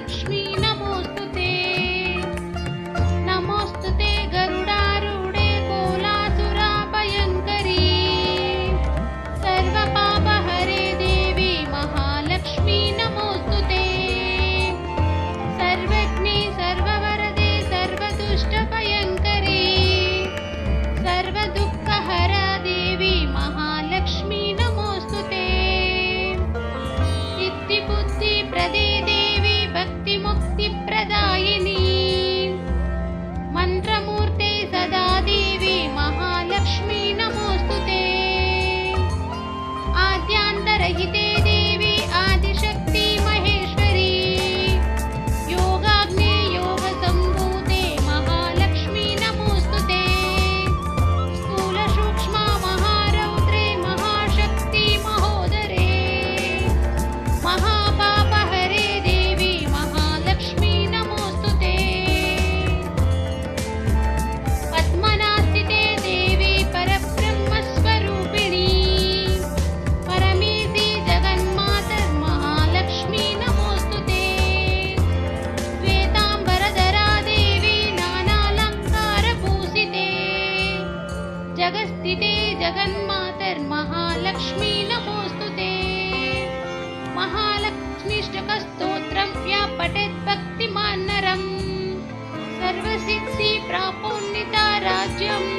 महालक्ष्मी नमोस्तुते। नमोस्तुते गरुडारूढे कोलासुराभयङ्करी सर्वपापहरे देवी महालक्ष्मी नमोस्तुते। सर्वज्ञे सर्ववरदे सर्वदुष्टभयङ्करी सर्वदुःखहरा देवी महालक्ष्मी नमोस्तुते। सिद्धिबुद्धिप्रदे देवी भक्तिमुक्तिप्रदायिनी मन्त्रमूर्ते सदा देवी महालक्ष्मी नमोस्तुते। आद्यान्तरहिते देवी आदिशक्ति महेश्वरी योगाग्ने योगसम्भूते महालक्ष्मी नमोस्तुते। स्थूलसूक्ष्म महारौद्रे महाशक्ति महोदरे महापापहरे देवी महालक्ष्मी नमोस्तुते। पद्मनास्थिते देवी परब्रह्मस्वरूपिणी परमेशि जगन्मातर् महालक्ष्मी नमोस्तुते। श्वेताम्बरधरा देवी नानालङ्कारभूषिते जगत्स्थिते जगन्मातर् महालक्ष्मी नमोस्तुते। महालक्ष्मीष्टकस्तोत्रं या पठेत् भक्तिमान् नरं सर्वसिद्धि प्राप्नोति राज्यम्